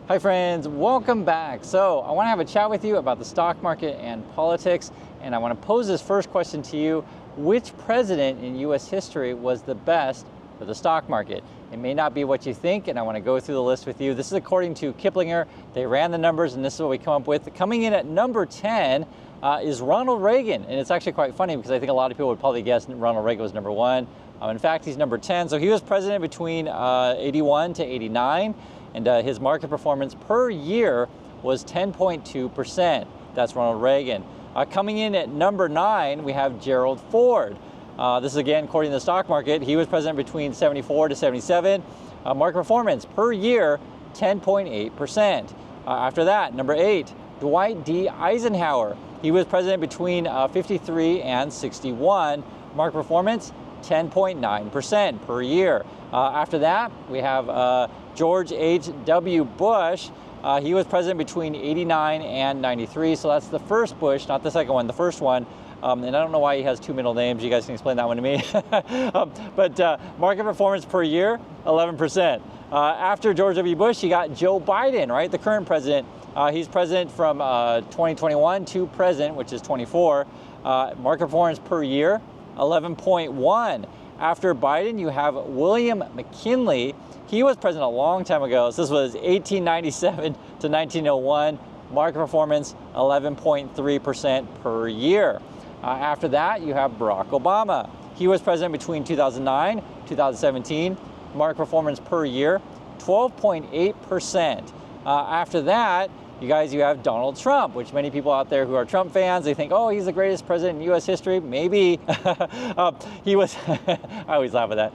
Hi friends, welcome back. So I want to have a chat with you about the stock market and politics, and I want to pose this first question to you. Which president in US history was the best for the stock market? It may not be what you think, and I want to go through the list with you. This is according to Kiplinger. They ran the numbers, and this is what we come up with. Coming in at number 10 is Ronald Reagan, and it's actually quite funny because I think a lot of people would probably guess Ronald Reagan was number 1. In fact, he's number 10. So he was president between 81 to 89. And his market performance per year was 10.2%. That's Ronald Reagan. Coming in at number 9, we have Gerald Ford. This is again according to the stock market. He was president between 74 to 77. Market performance per year, 10.8%. After that, number 8, Dwight D. Eisenhower. He was president between 53 and 61. Market performance, 10.9% per year. After that, we have George H.W. Bush. He was president between 89 and 93, so that's the first Bush, not the second one, the first one. And I don't know why he has two middle names. You guys can explain that one to me. But market performance per year, 11%. After George W. Bush, you got Joe Biden, right? The current president. He's president from 2021 to present, which is 24. Market performance per year, 11.1. After Biden, you have William McKinley. He was president a long time ago. So this was 1897 to 1901. Market performance, 11.3% per year. After that, you have Barack Obama. He was president between 2009 2017. Market performance per year, 12.8%. After that, you have Donald Trump, which many people out there who are Trump fans, they think, oh, he's the greatest president in U.S. history. Maybe. He was, I always laugh at that.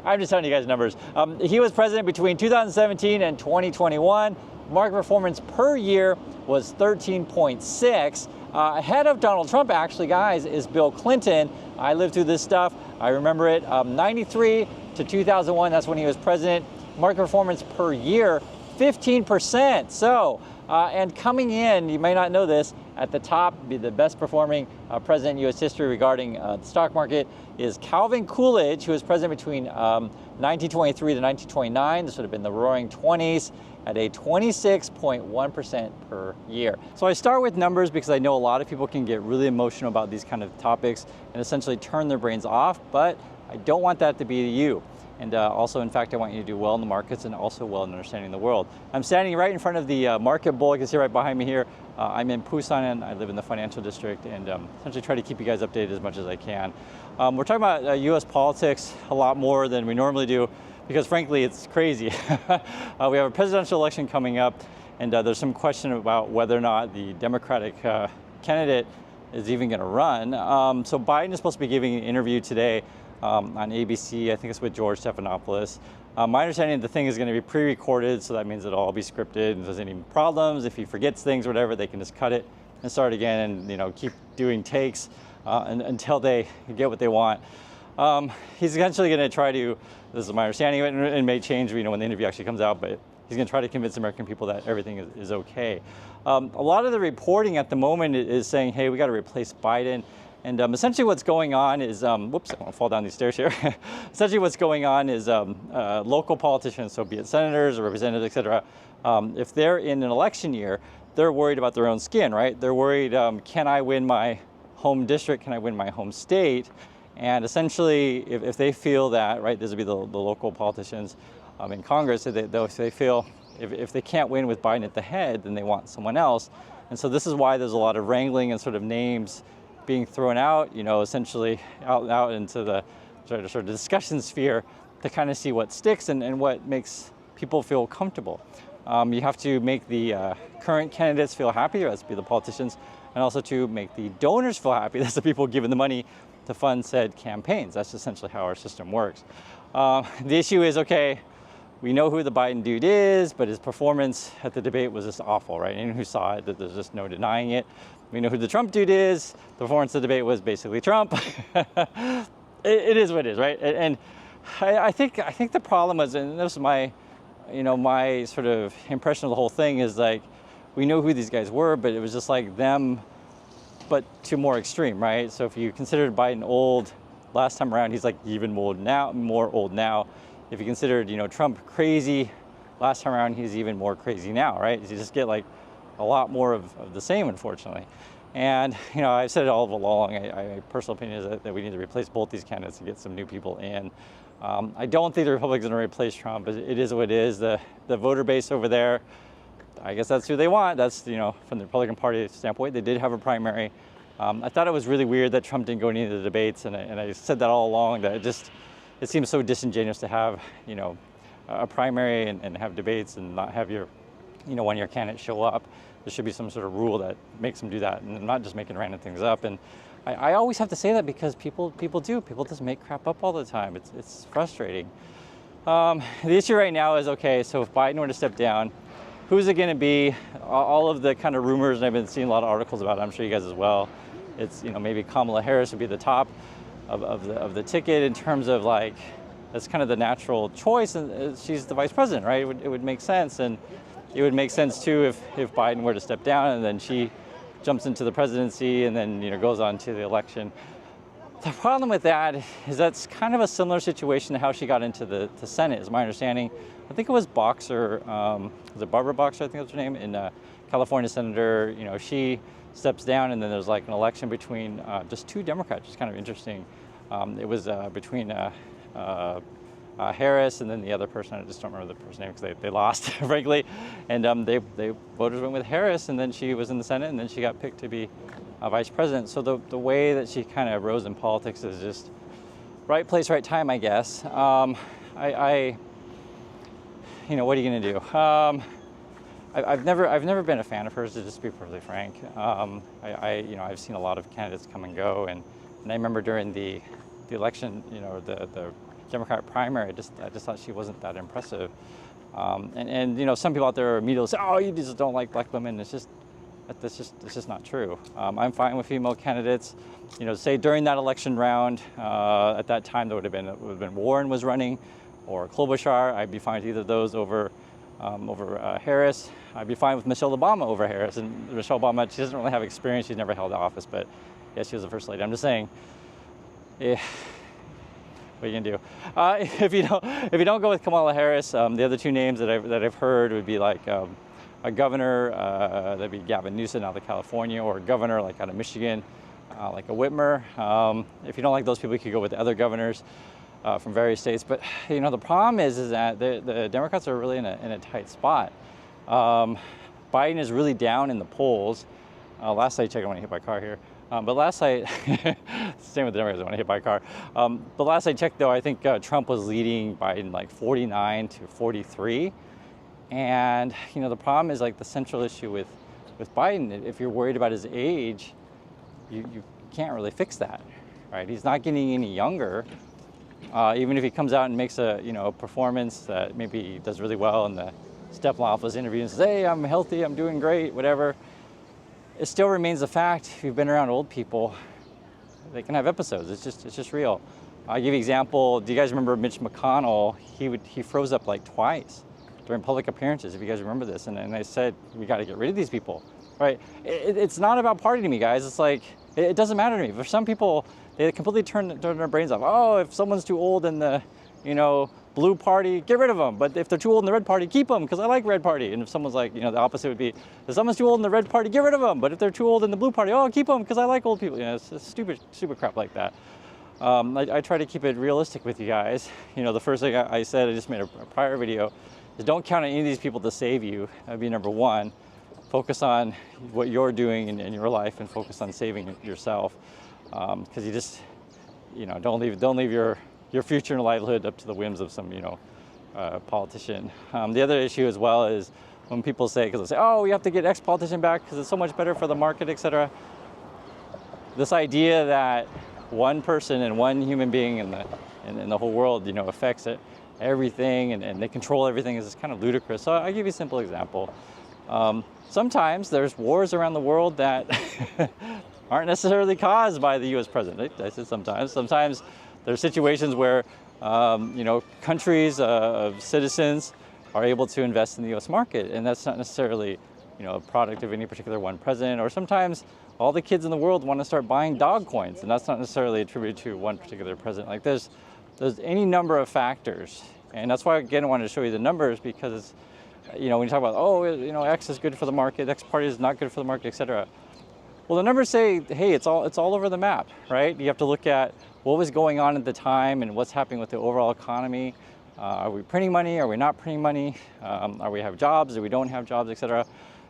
I'm just telling you guys numbers. He was president between 2017 and 2021. Market performance per year was 13.6. Ahead of Donald Trump, actually, guys, is Bill Clinton. I lived through this stuff. I remember it. 93 to 2001, that's when he was president. Market performance per year, 15%. So, and coming in, you may not know this, at the top, the best performing president in U.S. history regarding the stock market is Calvin Coolidge, who was president between 1923 to 1929. This would have been the roaring 20s at a 26.1% per year. So I start with numbers because I know a lot of people can get really emotional about these kind of topics and essentially turn their brains off, but I don't want that to be you. And also, in fact, I want you to do well in the markets and also well in understanding the world. I'm standing right in front of the market bull. You can see right behind me here. I'm in Busan. I live in the financial district, and essentially try to keep you guys updated as much as I can. We're talking about U.S. politics a lot more than we normally do because, frankly, it's crazy. We have a presidential election coming up, and there's some question about whether or not the Democratic candidate is even going to run. So Biden is supposed to be giving an interview today on ABC. I think it's with George Stephanopoulos. My understanding, the thing is going to be pre-recorded, so that means it'll all be scripted. And if there's any problems, if he forgets things or whatever, they can just cut it and start again and keep doing takes until they get what they want. He's essentially going to try to, this is my understanding, and it may change when the interview actually comes out, but he's going to try to convince American people that everything is okay. A lot of the reporting at the moment is saying, hey, we got to replace Biden. And essentially what's going on is, whoops, I don't want to fall down these stairs here. Essentially what's going on is local politicians, so be it senators or representatives, et cetera, if they're in an election year, they're worried about their own skin, right? They're worried, can I win my home district? Can I win my home state? And essentially, if they feel that, right, this would be the local politicians in Congress, if they feel if they can't win with Biden at the head, then they want someone else. And so this is why there's a lot of wrangling and sort of names being thrown out, essentially out into the sort of discussion sphere to kind of see what sticks and what makes people feel comfortable. You have to make the current candidates feel happy, that's be the politicians, and also to make the donors feel happy, that's the people giving the money to fund said campaigns. That's essentially how our system works. The issue is, okay, we know who the Biden dude is, but his performance at the debate was just awful, right? Anyone who saw it, there's just no denying it. We know who the Trump dude is. The performance of the debate was basically Trump. It is what it is, right? And I think the problem was, and this is my, my sort of impression of the whole thing is like, we know who these guys were, but it was just like them, but to more extreme, right? So if you considered Biden old last time around, he's like even more old now. If you considered, Trump crazy last time around he's even more crazy now, right? You just get like a lot more of the same, unfortunately. And I've said it all along, my personal opinion is that we need to replace both these candidates and get some new people in. I don't think the Republicans are going to replace Trump. It is what it is. The voter base over there, I guess that's who they want. That's, from the Republican Party standpoint, they did have a primary. I thought it was really weird that Trump didn't go to any of the debates, and I said that all along, that it seems so disingenuous to have, a primary and have debates and not have your, one-year candidate show up. There should be some sort of rule that makes them do that, and not just making random things up. And I always have to say that because people just make crap up all the time. It's frustrating. The issue right now is, okay, so if Biden were to step down, who's it going to be? All of the kind of rumors, and I've been seeing a lot of articles about it, I'm sure you guys as well. It's, maybe Kamala Harris would be the top of the ticket in terms of like, that's kind of the natural choice, and she's the vice president, right? It would make sense, and it would make sense too if Biden were to step down and then she jumps into the presidency and then goes on to the election. The problem with that is that's kind of a similar situation to how she got into the Senate, is my understanding. I think it was Boxer, was it Barbara Boxer, I think that's her name, in California senator. She steps down and then there's like an election between just two Democrats, which is kind of interesting. It was between Harris and then the other person, I just don't remember the person's name because they lost, frankly. And they voters went with Harris, and then she was in the Senate, and then she got picked to be vice president. So the way that she kind of rose in politics is just right place, right time, I guess. What are you gonna do? I've never been a fan of hers, to just be perfectly frank. I've seen a lot of candidates come and go, and I remember during the election, the Democratic primary, I just thought she wasn't that impressive. And some people out there immediately say, oh, you just don't like black women. It's just not true. I'm fine with female candidates. Say during that election round, at that time, it would have been Warren was running, or Klobuchar. I'd be fine with either of those over Harris. I'd be fine with Michelle Obama over Harris. And Michelle Obama, she doesn't really have experience. She's never held office, but yeah, she was the first lady. I'm just saying, yeah. What are you gonna do? If you don't go with Kamala Harris, the other two names that I've heard would be like a governor, that'd be Gavin Newsom out of California, or a governor like out of Michigan, like a Whitmer. If you don't like those people, you could go with the other governors from various states. But the problem is that the Democrats are really in a tight spot. Biden is really down in the polls. Last I checked, I want to hit my car here. But last I, same with the Democrats, I want to hit by car. But last I checked, though, I think Trump was leading Biden like 49 to 43. And, the problem is like the central issue with Biden, if you're worried about his age, you can't really fix that, right? He's not getting any younger. Even if he comes out and makes a performance that maybe he does really well in the step office interview and says, hey, I'm healthy, I'm doing great, whatever. It still remains a fact. If you've been around old people, they can have episodes. It's just real. I'll give you an example. Do you guys remember Mitch McConnell? He froze up like twice during public appearances, if you guys remember this. And I said, we got to get rid of these people, right? It's not about party to me, guys. It's like, it doesn't matter to me. For some people, they completely turn their brains off. Oh, if someone's too old in the, blue party, get rid of them. But if they're too old in the red party, keep them, because I like red party. And if someone's like, the opposite would be, if someone's too old in the red party, get rid of them. But if they're too old in the blue party, oh, keep them, because I like old people. It's stupid crap like that. I try to keep it realistic with you guys. The first thing I said, I just made a prior video, is don't count on any of these people to save you. That'd be number one. Focus on what you're doing in your life and focus on saving yourself. Because you just, don't leave your future and livelihood up to the whims of some, politician. The other issue as well is when people say, because they say, oh, we have to get X politician back because it's so much better for the market, etc. This idea that one person and one human being in the whole world, affects everything and they control everything is kind of ludicrous. So I'll give you a simple example. Sometimes there's wars around the world that aren't necessarily caused by the U.S. president. I said sometimes. Sometimes there's situations where, countries of citizens are able to invest in the U.S. market, and that's not necessarily, a product of any particular one president. Or sometimes all the kids in the world want to start buying dog coins, and that's not necessarily attributed to one particular president. Like there's any number of factors, And that's why, again, I wanted to show you the numbers, because, when you talk about, oh, X is good for the market, X party is not good for the market, etc. Well, the numbers say, hey, it's all over the map, right? You have to look at what was going on at the time and what's happening with the overall economy. Are we printing money? Are we not printing money? Are we have jobs? Do we don't have jobs, etc.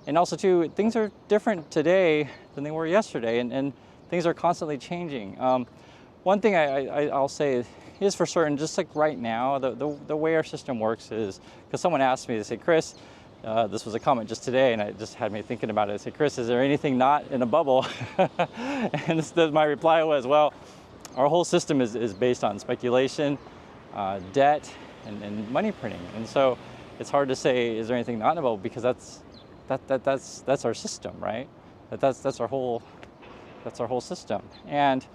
And also, too, things are different today than they were yesterday, and things are constantly changing. One thing I'll say is for certain, just like right now, the way our system works is, because someone asked me, they say, Chris, this was a comment just today, and it just had me thinking about it. I said, Chris, is there anything not in a bubble? And my reply was, well, our whole system is based on speculation, debt, and money printing. And so it's hard to say, is there anything not in a bubble? Because that's our system, right? That's our whole system. And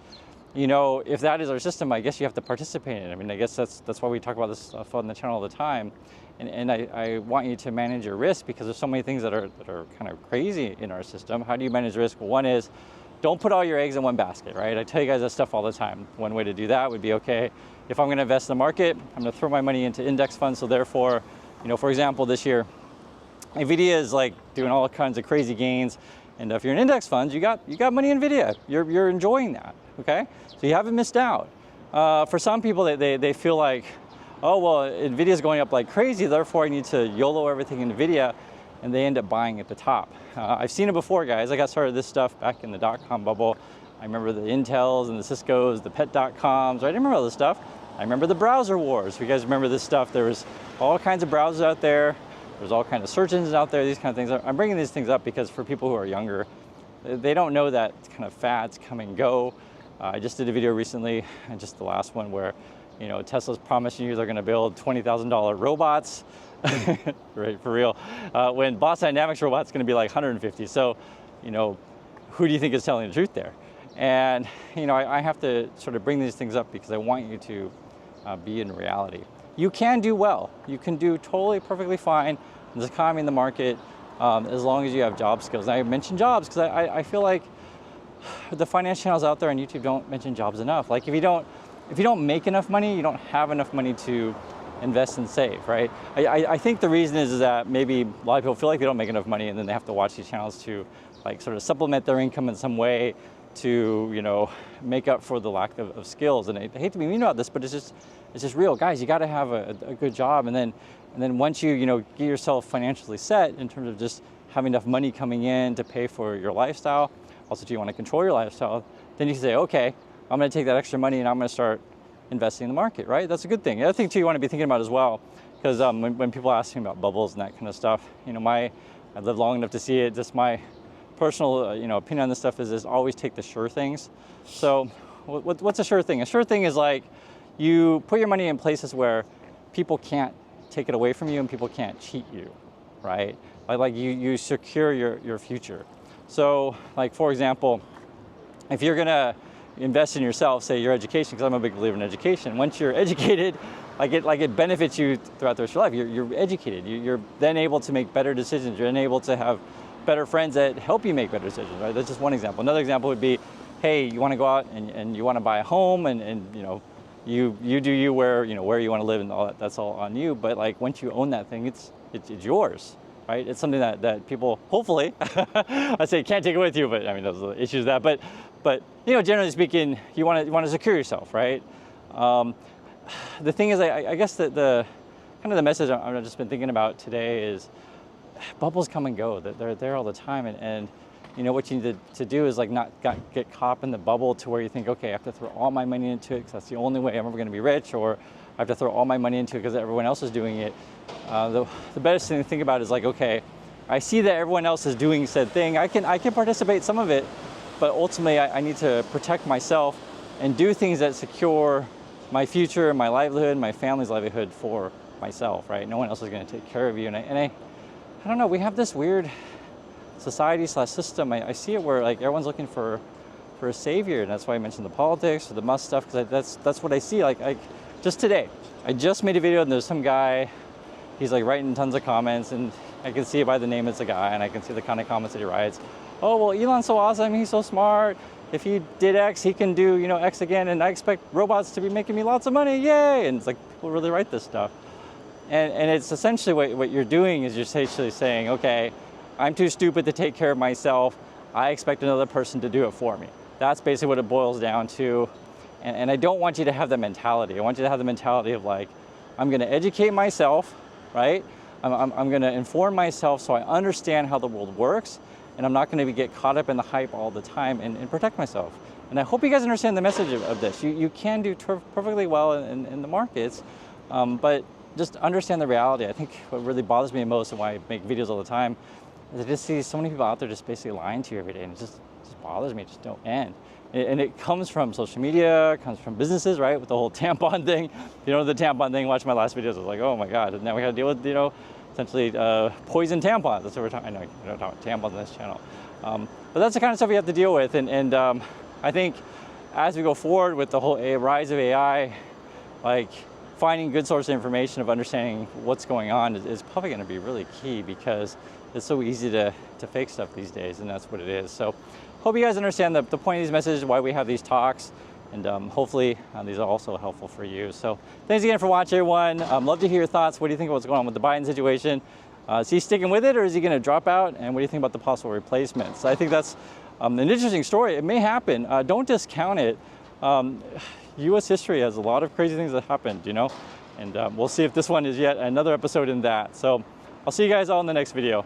if that is our system, I guess you have to participate in it. I mean, I guess that's why we talk about this stuff on the channel all the time. And I want you to manage your risk, because there's so many things that are kind of crazy in our system. How do you manage risk? Well, one is, don't put all your eggs in one basket, right? I tell you guys that stuff all the time. One way to do that would be, okay, if I'm going to invest in the market, I'm going to throw my money into index funds. So therefore, for example, this year, NVIDIA is like doing all kinds of crazy gains. And if you're in index funds, you got money in NVIDIA. You're enjoying that, okay? So you haven't missed out. For some people, they feel like, oh, well, NVIDIA is going up like crazy, therefore I need to YOLO everything in NVIDIA, and they end up buying at the top. I've seen it before, guys. I got started this stuff back in the dot-com bubble. I remember the Intels and the Ciscos, the pet.coms, right? I remember all this stuff. I remember the browser wars. If you guys remember this stuff, there was all kinds of browsers out there. There's all kinds of search engines out there, these kind of things. I'm bringing these things up because for people who are younger, they don't know that kind of fads come and go. I just did a video recently, and just the last one, where Tesla's promising you they're going to build $20,000 robots, right, for real, when Boston Dynamics robot's going to be like 150. So, who do you think is telling the truth there? And, I have to sort of bring these things up because I want you to be in reality. You can do well. You can do totally perfectly fine in this economy, in the market, as long as you have job skills. And I mention jobs because I feel like the finance channels out there on YouTube don't mention jobs enough. Like if you don't make enough money, you don't have enough money to invest and save, right? I think the reason is that maybe a lot of people feel like they don't make enough money, and then they have to watch these channels to like sort of supplement their income in some way to make up for the lack of skills. And I hate to be mean about this, but it's just real, guys. You got to have a good job, and then once you get yourself financially set in terms of just having enough money coming in to pay for your lifestyle. Also, do you want to control your lifestyle? Then you can say, okay, I'm going to take that extra money and I'm going to start investing in the market, right? That's a good thing. The other thing too you want to be thinking about as well, because when people ask me about bubbles and that kind of stuff, I lived long enough to see it. Just my personal opinion on this stuff is always take the sure things. So what's a sure thing? A sure thing is like you put your money in places where people can't take it away from you and people can't cheat you, right? Like you secure your future. So like, for example, if you're gonna invest in yourself, say your education, because I'm a big believer in education. Once you're educated, it benefits you throughout the rest of your life. You're educated. You're then able to make better decisions. You're then able to have better friends that help you make better decisions, right? That's just one example. Another example would be, hey, you want to go out and you want to buy a home, and you do you where you want to live and all that. That's all on you. But like once you own that thing, it's yours. Right? It's something that people, hopefully, I say can't take it with you, but I mean, those are the issues of that. But generally speaking, you want to secure yourself, right? The thing is, I guess that the kind of the message I've just been thinking about today is bubbles come and go. They're there all the time, and what you need to do is like not get caught in the bubble to where you think, okay, I have to throw all my money into it because that's the only way I'm ever going to be rich, or I have to throw all my money into it because everyone else is doing it. The best thing to think about is like, okay, I see that everyone else is doing said thing. I can participate some of it, but ultimately I need to protect myself and do things that secure my future, my livelihood, my family's livelihood for myself, right? No one else is going to take care of you. And I don't know, we have this weird society/system. I see it where like everyone's looking for a savior, and that's why I mentioned the politics or the Musk stuff, because that's what I see. Like just today, I just made a video and there's some guy, he's like writing tons of comments, and I can see it by the name it's a guy, and I can see the kind of comments that he writes. Oh, well, Elon's so awesome, he's so smart. If he did X, he can do X again, and I expect robots to be making me lots of money, yay! And it's like, people really write this stuff. And it's essentially what you're doing is you're essentially saying, okay, I'm too stupid to take care of myself. I expect another person to do it for me. That's basically what it boils down to. And I don't want you to have that mentality. I want you to have the mentality of like, I'm going to educate myself, right? I'm going to inform myself so I understand how the world works, and I'm not going to get caught up in the hype all the time, and protect myself. And I hope you guys understand the message of this. You can do perfectly well in the markets, but just understand the reality. I think what really bothers me most, and why I make videos all the time, is I just see so many people out there just basically lying to you every day, and it just bothers me. It just don't end. And it comes from social media, it comes from businesses, right? With the whole tampon thing. You know, the tampon thing, watch my last videos, I was like, oh my God, now we gotta deal with, you know, essentially poison tampons. That's what we're talking, I know you don't talk about tampons on this channel. But that's the kind of stuff we have to deal with. And I think as we go forward with the whole rise of AI, like finding good source of information of understanding what's going on is probably gonna be really key, because it's so easy to fake stuff these days, and that's what it is. So hope you guys understand the point of these messages, why we have these talks, and hopefully these are also helpful for you. So thanks again for watching, everyone. Love to hear your thoughts. What do you think of what's going on with the Biden situation? Is he sticking with it, or is he going to drop out? And what do you think about the possible replacements? So I think that's an interesting story. It may happen. Don't discount it. U.S. history has a lot of crazy things that happened, you know, and we'll see if this one is yet another episode in that. So I'll see you guys all in the next video.